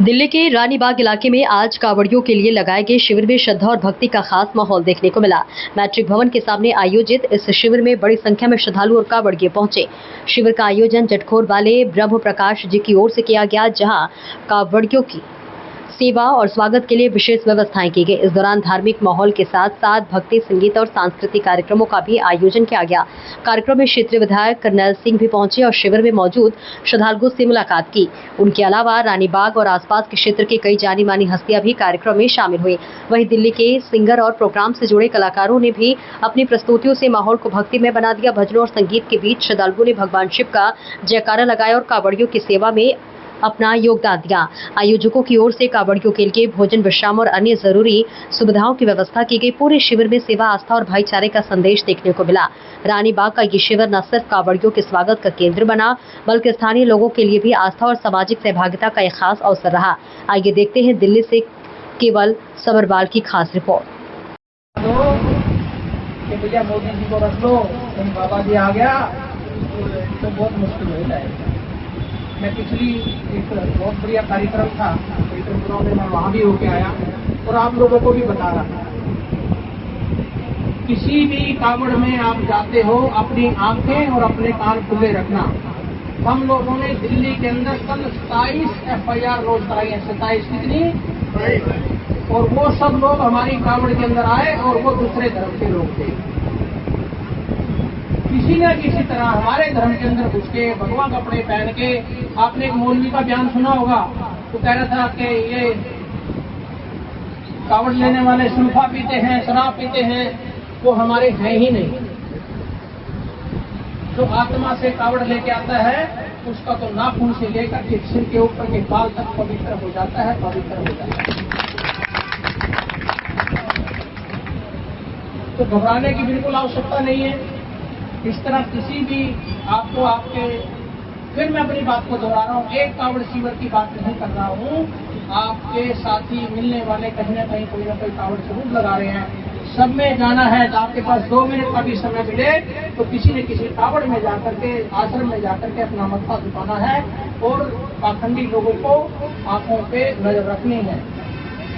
दिल्ली के रानीबाग इलाके में आज कांवड़ियों के लिए लगाए गए शिविर में श्रद्धा और भक्ति का खास माहौल देखने को मिला। मैट्रिक भवन के सामने आयोजित इस शिविर में बड़ी संख्या में श्रद्धालु और कांवड़िए पहुंचे। शिविर का आयोजन जटखोर वाले ब्रह्म प्रकाश जी की ओर से किया गया, जहां कांवड़ियों की सेवा और स्वागत के लिए विशेष व्यवस्थाएं की गई। इस दौरान धार्मिक माहौल के साथ साथ भक्ति, संगीत और सांस्कृतिक कार्यक्रमों का भी आयोजन किया गया। कार्यक्रम में क्षेत्रीय विधायक करनैल सिंह भी पहुंचे और शिविर में मौजूद श्रद्धालुओं से मुलाकात की। उनके अलावा रानीबाग और आसपास के क्षेत्र के कई जानी मानी हस्तियां भी कार्यक्रम में शामिल हुई। वहीं दिल्ली के सिंगर और प्रोग्राम से जुड़े कलाकारों ने भी अपनी प्रस्तुतियों से माहौल को भक्तिमय बना दिया। भजनों और संगीत के बीच श्रद्धालुओं ने भगवान शिव का जयकारा लगाया और कांवड़ियों की सेवा में अपना योगदान दिया। आयोजकों की ओर से कांवड़ियों के लिए भोजन, विश्राम और अन्य जरूरी सुविधाओं की व्यवस्था की गई। पूरे शिविर में सेवा, आस्था और भाईचारे का संदेश देखने को मिला। रानीबाग का ये शिविर न सिर्फ कांवड़ियों के स्वागत का केंद्र बना, बल्कि स्थानीय लोगों के लिए भी आस्था और सामाजिक सहभागिता का एक खास अवसर रहा। आइए देखते हैं दिल्ली से केवल सबरवाल की खास रिपोर्ट। भैया मोदी जी को रख लो, बाबा जी आ गया तो बहुत मुश्किल हो जाएगा। मैं पिछली एक बहुत बढ़िया कार्यक्रम था त्रिपुरा में, मैं वहां भी होके आया और आप लोगों को भी बता रहा था। किसी भी कांवड़ में आप जाते हो, अपनी आंखें और अपने कान खुले रखना। हम लोगों ने दिल्ली के अंदर कल 27 FIR रोज कराई है। 27 कितनी? और वो सब लोग हमारी कांवड़ के अंदर आए और वो दूसरे धर्म के लोग थे। किसी न किसी तरह हमारे धर्म के अंदर घुस के भगवा कपड़े पहन के, आपने एक मौलवी का बयान सुना होगा, तो कह रहा था कि ये कांवड़ लेने वाले सुल्फा पीते हैं, शराब पीते हैं। वो हमारे हैं ही नहीं। जो आत्मा से कांवड़ लेके आता है उसका तो नाखून से लेकर के सिर के ऊपर के बाल तक पवित्र हो जाता है, पवित्र हो जाता है। तो घबराने की बिल्कुल आवश्यकता नहीं है। इस तरह किसी भी आपको फिर मैं अपनी बात को दोहरा रहा हूँ, एक कांवड़ शिविर की बात नहीं कर रहा हूँ। आपके साथी मिलने वाले कहीं ना कहीं कोई ना कोई कांवड़ जरूर लगा रहे हैं। सब में जाना है तो आपके पास 2 मिनट का भी समय मिले तो किसी न किसी कांवड़ में जाकर के, आश्रम में जाकर के अपना मत्था झुकाना है और पाखंडी लोगों को आंखों पे नजर रखनी है,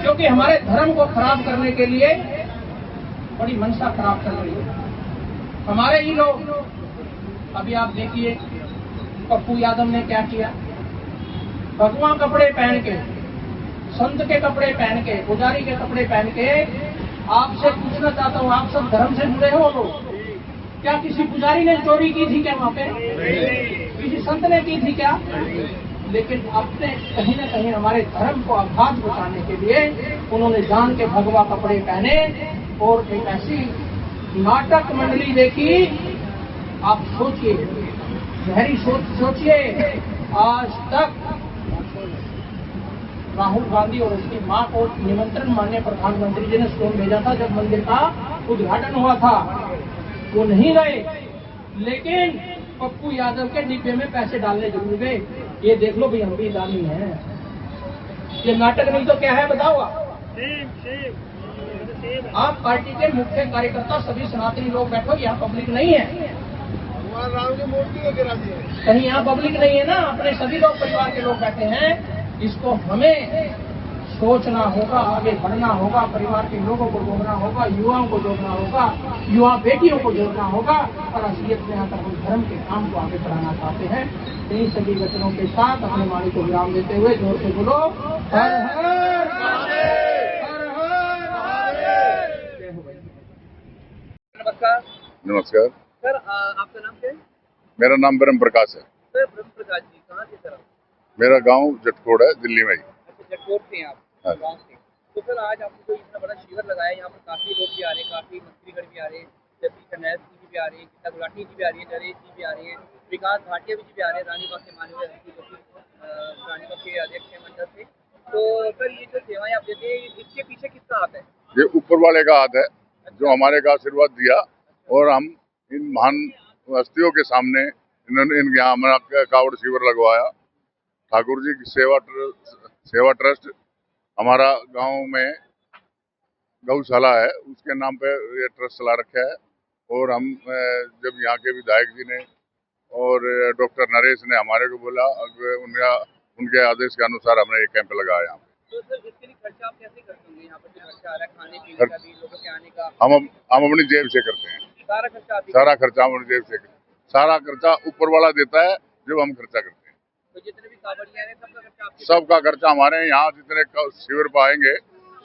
क्योंकि हमारे धर्म को खराब करने के लिए बड़ी मंशा खराब कर रही है हमारे ही लोग। अभी आप देखिए पप्पू यादव ने क्या किया। भगवा कपड़े पहन के, संत के कपड़े पहन के, पुजारी के कपड़े पहन के, आपसे पूछना चाहता हूँ, आप सब धर्म से जुड़े हो लोग? क्या किसी पुजारी ने चोरी की थी क्या वहां पे? किसी संत ने की थी क्या? लेकिन अपने कहीं ना कहीं हमारे धर्म को आघात पहुंचाने के लिए उन्होंने जान के भगवा कपड़े पहने और एक ऐसी नाटक मंडली देखी। आप सोचिए, गहरी सोचिए। आज तक राहुल गांधी और उसकी मां को निमंत्रण माननीय प्रधानमंत्री जी ने स्वयं भेजा था जब मंदिर का उद्घाटन हुआ था, वो नहीं गए। लेकिन पप्पू यादव के डिब्बे में पैसे डालने जरूर गए। ये देख लो भाई, हम भी दानी हैं। ये नाटक नहीं तो क्या है बताओ आप? आप पार्टी के मुख्य कार्यकर्ता सभी सनातनी लोग बैठो, यहाँ पब्लिक नहीं है। कहीं यहाँ पब्लिक नहीं है ना, अपने सभी लोग परिवार के लोग बैठे हैं। इसको हमें सोचना होगा, आगे बढ़ना होगा, परिवार के लोगों को जोड़ना होगा, युवाओं को जोड़ना होगा, युवा बेटियों को जोड़ना होगा और असलियत में आकर हम धर्म के काम को आगे बढ़ाना चाहते हैं। इन सभी वचनों के साथ अपने वाणी को विराम देते हुए जोर से बोलो हर हर नमस्कार। नमस्कार सर, आपका नाम क्या है? मेरा नाम ब्रह्म प्रकाश है। सर, ब्रह्म प्रकाश जी कहाँ से सर? मेरा गांव जटकोड़ है, दिल्ली में ही। अच्छा, जटकोट से हैं आप? हाँ। गाँव से। तो सर आज आपने जो इतना बड़ा शिविर लगाया, यहाँ पर काफी लोग भी आ रहे हैं, काफी मंत्रीगण भी आ रहे हैं, जैसे करनैल सिंह जी भी आ रहे हैं, गीता गुलाटी जी भी आ रही है, नरेश जी भी आ रहे हैं, विकास भाटिया जी भी आ रहे हैं, रानीबाग के माननीय रानीबाग के अध्यक्ष हैं मंडल से। तो सर ये जो सेवाएं आप देते हैं, इसके पीछे किसका हाथ है? ये ऊपर वाले का हाथ है, जो हमारे का आशीर्वाद दिया। और हम इन महान हस्तियों के सामने इन्होंने यहाँ हमारा कांवड़ शिविर लगवाया। ठाकुर जी की सेवा ट्रस्ट हमारा गांव में गौशाला है, उसके नाम पे ये ट्रस्ट चला रखा है। और हम जब यहाँ के विधायक जी ने और डॉक्टर नरेश ने हमारे को बोला, उनके आदेश के अनुसार हमने ये कैंप लगाया यहाँ पे। तो सर इसके लिए खर्चा आप कैसे करते होंगे? यहाँ पर जो खर्चा आ रहा है खाने पीने का भी, लोगों के आने का, हम अपनी जेब से करते हैं, सारा खर्चा आप ही सारा खर्चा हम अपनी जेब से करते हैं। सारा खर्चा ऊपर वाला देता है, जो हम खर्चा करते हैं। तो जितने भी कांवड़िए आ रहे हैं सबका खर्चा आपके? सबका खर्चा हमारे यहाँ जितने शिविर पर आएंगे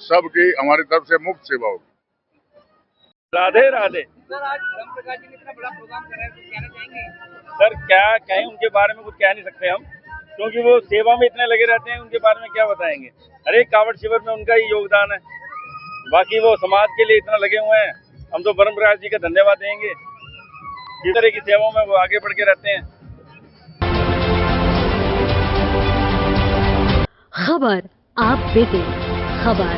सबकी हमारी तरफ से मुफ्त सेवा होगी। राधे राधे। सर आज ब्रह्म प्रकाश जी ने इतना बड़ा प्रोग्राम कराया, कुछ कहना चाहेंगे? सर क्या कहें, उनके बारे में कुछ कह नहीं सकते हम, क्योंकि वो सेवा में इतने लगे रहते हैं, उनके बारे में क्या बताएंगे। हर एक कांवड़ शिविर में उनका ही योगदान है, बाकी वो समाज के लिए इतना लगे हुए हैं, हम तो ब्रह्म प्रकाश जी का धन्यवाद देंगे। इस तरह की सेवाओं में वो आगे बढ़ के रहते हैं। खबर आप बेटे, खबर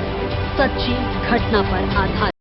सच्ची घटना पर आधारित।